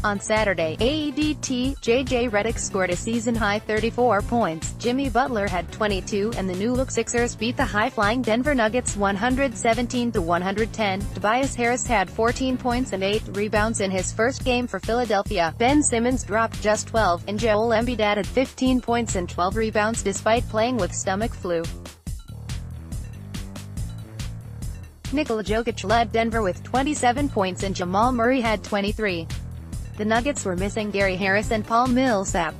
On Saturday, AEDT, Redick scored a season-high 34 points, Jimmy Butler had 22, and the new-look Sixers beat the high-flying Denver Nuggets 117-110. Tobias Harris had 14 points and 8 rebounds in his first game for Philadelphia. Ben Simmons dropped just 12, and Joel Embiid added 15 points and 12 rebounds despite playing with stomach flu. Nikola Jokic led Denver with 27 points and Jamal Murray had 23. The Nuggets were missing Gary Harris and Paul Millsap.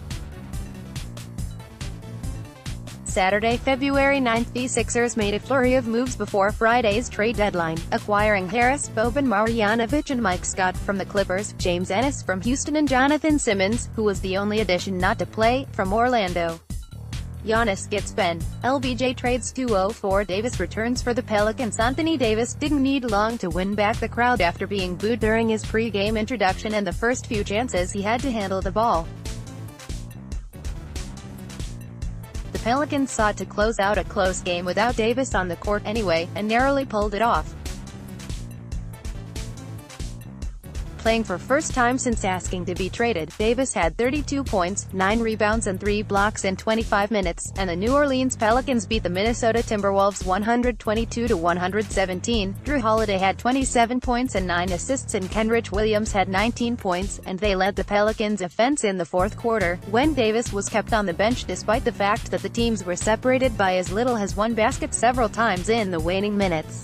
Saturday, February 9, the Sixers made a flurry of moves before Friday's trade deadline, acquiring Harris, Boban Marjanovic and Mike Scott from the Clippers, James Ennis from Houston and Jonathan Simmons, who was the only addition not to play, from Orlando. Giannis gets Ben. LBJ trades 204. Davis returns for the Pelicans. Anthony Davis didn't need long to win back the crowd after being booed during his pre-game introduction and the first few chances he had to handle the ball. The Pelicans sought to close out a close game without Davis on the court anyway, and narrowly pulled it off. Playing for first time since asking to be traded, Davis had 32 points, 9 rebounds and 3 blocks in 25 minutes, and the New Orleans Pelicans beat the Minnesota Timberwolves 122-117. Drew Holiday had 27 points and 9 assists and Kenrich Williams had 19 points, and they led the Pelicans' offense in the fourth quarter, when Davis was kept on the bench despite the fact that the teams were separated by as little as one basket several times in the waning minutes.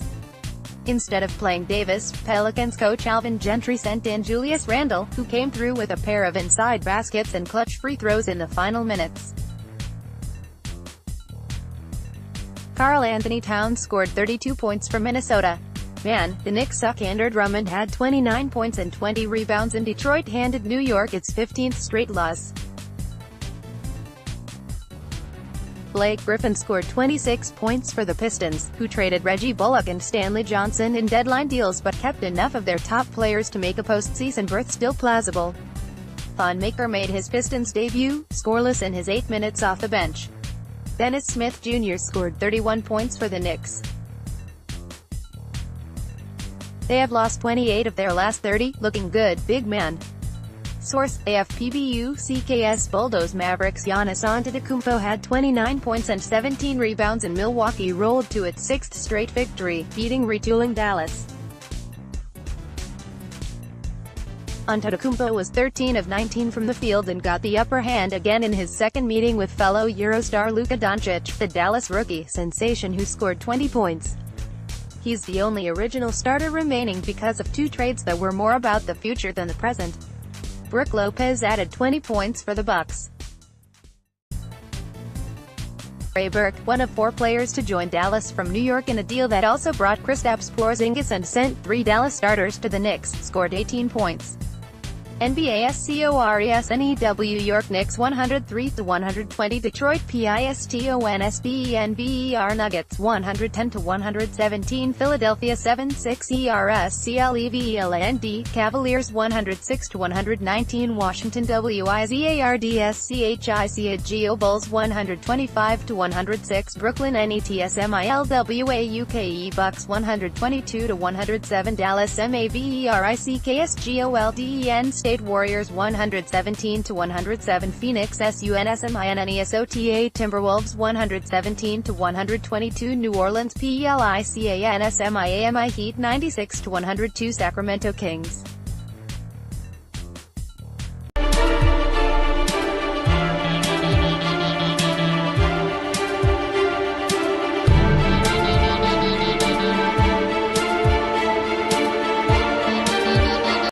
Instead of playing Davis, Pelicans coach Alvin Gentry sent in Julius Randle, who came through with a pair of inside baskets and clutch free throws in the final minutes. Karl Anthony Towns scored 32 points for Minnesota. Man, the Knicks suck. Andre Drummond had 29 points and 20 rebounds, and Detroit handed New York its 15th straight loss. Blake Griffin scored 26 points for the Pistons, who traded Reggie Bullock and Stanley Johnson in deadline deals but kept enough of their top players to make a postseason berth still plausible. Thon Maker made his Pistons debut, scoreless in his 8 minutes off the bench. Dennis Smith Jr. scored 31 points for the Knicks. They have lost 28 of their last 30, looking good, big man. Source: AFPBU CKS Bulldoze Mavericks. Giannis Antetokounmpo had 29 points and 17 rebounds and Milwaukee rolled to its 6th straight victory, beating retooling Dallas. Antetokounmpo was 13 of 19 from the field and got the upper hand again in his second meeting with fellow Eurostar Luka Doncic, the Dallas rookie sensation who scored 20 points. He's the only original starter remaining because of 2 trades that were more about the future than the present. Brook Lopez added 20 points for the Bucks. Trey Burke, one of 4 players to join Dallas from New York in a deal that also brought Kristaps Porzingis and sent 3 Dallas starters to the Knicks, scored 18 points. NBA SCORESNEW York Knicks 103-120 Detroit PISTONSBENBER Nuggets 110-117 Philadelphia 7-6 ERSCLEVELAND Cavaliers 106-119 Washington WIZARDSCHICAGO Bulls 125-106 Brooklyn NETSMILWAUKE Bucks 122-107 Dallas MAVERICKSGOLDEN State Warriors 117-107 Phoenix SUNSMINNESOTA Timberwolves 117-122 New Orleans PLICANSMIAMI Heat 96-102 Sacramento Kings